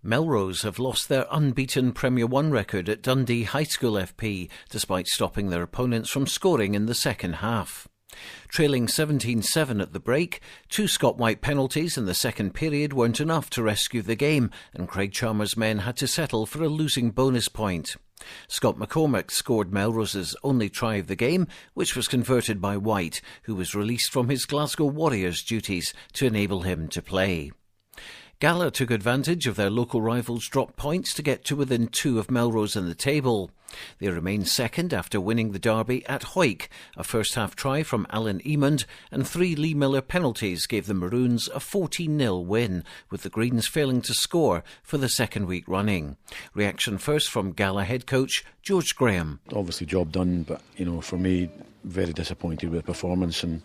Melrose have lost their unbeaten Premier 1 record at Dundee High School FP, despite stopping their opponents from scoring in the second half. Trailing 17-7 at the break, 2 Scott White penalties in the second period weren't enough to rescue the game, and Craig Chalmers' men had to settle for a losing bonus point. Scott McCormack scored Melrose's only try of the game, which was converted by White, who was released from his Glasgow Warriors duties to enable him to play. Gala took advantage of their local rivals' drop points to get to within 2 of Melrose in the table. They remained second after winning the derby at Hawick. A first-half try from Alan Emond and 3 Lee Miller penalties gave the Maroons a 14-0 win, with the Greens failing to score for the second week running. Reaction first from Gala head coach George Graham. Obviously job done, but for me, very disappointed with the performance, and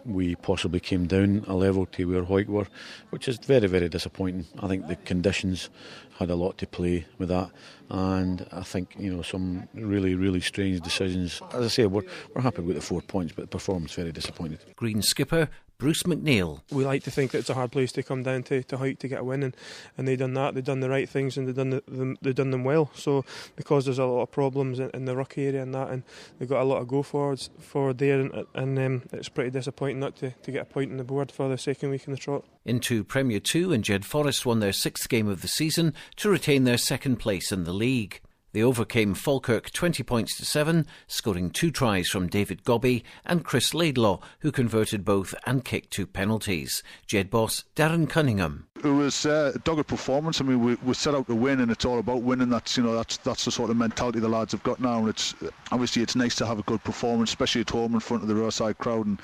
we possibly came down a level to where Hawick were, which is very, very disappointing. I think the conditions had a lot to play with that, and I think some really, really strange decisions. As I say, we're happy with the 4 points, but the performance very disappointed. Green skipper Bruce McNeil. We like to think that it's a hard place to come down to Hawick to get a win, and they've done that. They've done the right things, and they've done them well. So because there's a lot of problems in the ruck area and that, and they've got a lot of go forward there, and it's pretty disappointing not to get a point on the board for the second week in the trot. Into Premier 2, and Jed Forest won their 6th game of the season to retain their second place in the league. They overcame Falkirk 20 points to 7, scoring 2 tries from David Gobby and Chris Laidlaw, who converted both and kicked 2 penalties. Jed boss Darren Cunningham. It was a dogged performance. I mean, we set out to win, and it's all about winning. That's the sort of mentality the lads have got now. And it's nice to have a good performance, especially at home in front of the Riverside crowd. And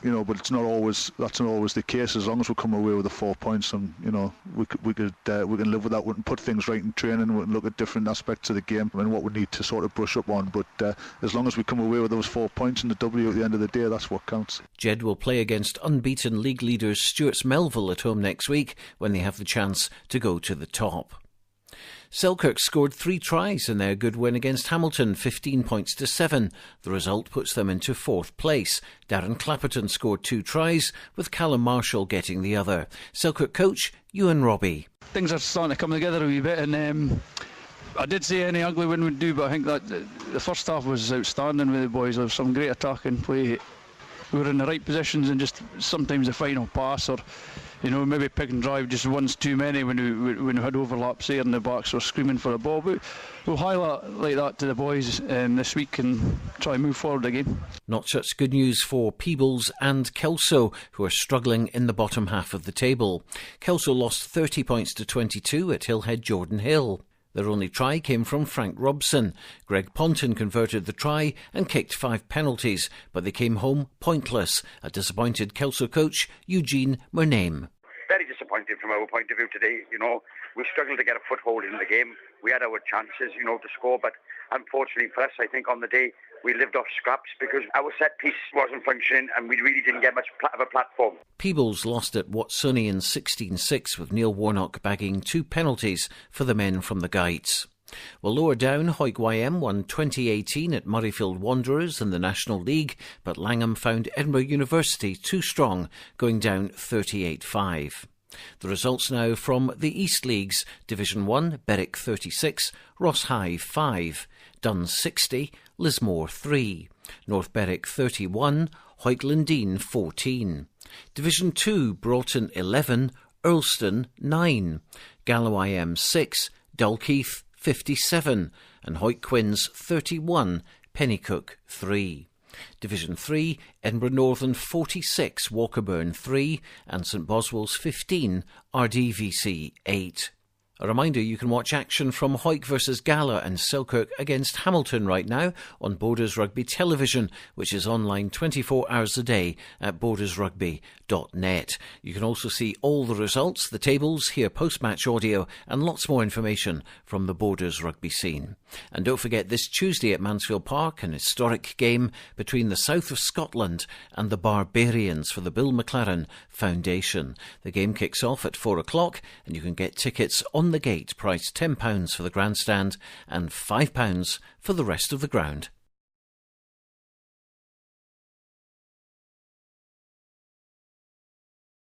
but that's not always the case. As long as we come away with the 4 points, and we can live with that. We can put things right in training. We can look at different aspects of the game and what we need to sort of brush up on. But as long as we come away with those 4 points and the W at the end of the day, that's what counts. Jed will play against unbeaten league leaders Stuart's Melville at home next week, when they have the chance to go to the top. Selkirk scored 3 tries in their good win against Hamilton, 15 points to 7. The result puts them into 4th place. Darren Clapperton scored 2 tries, with Callum Marshall getting the other. Selkirk coach Ewan Robbie. Things are starting to come together a wee bit, and I did say any ugly win would do, but I think that the first half was outstanding with the boys. There was some great attacking play. We were in the right positions, and just sometimes the final pass, or maybe pick and drive just once too many when we had overlaps there and the backs were screaming for the ball. But we'll highlight like that to the boys this week and try and move forward again. Not such good news for Peebles and Kelso, who are struggling in the bottom half of the table. Kelso lost 30 points to 22 at Hillhead Jordan Hill. Their only try came from Frank Robson. Greg Ponton converted the try and kicked 5 penalties, but they came home pointless. A disappointed Kelso coach, Eugene Murnane. Very disappointing from our point of view today. We struggled to get a foothold in the game. We had our chances, to score, but unfortunately for us, I think on the day we lived off scraps because our set piece wasn't functioning and we really didn't get much of a platform. Peebles lost at Watsonian 16-6, with Neil Warnock bagging 2 penalties for the men from the Guides. Well, lower down, Hawick YM won 2018 at Murrayfield Wanderers in the National League, but Langham found Edinburgh University too strong, going down 38-5. The results now from the East Leagues. Division 1, Berwick 36, Ross High 5, Dun 60, Lismore 3, North Berwick 31, Hawick Lundeen 14. Division 2, Broughton 11, Earlston 9, Gallow IM 6, Dalkeith 57, and Hawick Quins 31, Pennycook 3. Division 3, Edinburgh Northern 46, Walkerburn 3, and St Boswell's 15, RDVC 8. A reminder, you can watch action from Hawick versus Gala and Selkirk against Hamilton right now on Borders Rugby Television, which is online 24 hours a day at bordersrugby.net. You can also see all the results, the tables, hear post-match audio, and lots more information from the Borders Rugby scene. And don't forget, this Tuesday at Mansfield Park, an historic game between the south of Scotland and the Barbarians for the Bill McLaren Foundation. The game kicks off at 4 o'clock, and you can get tickets on the gate, priced £10 for the grandstand and £5 for the rest of the ground.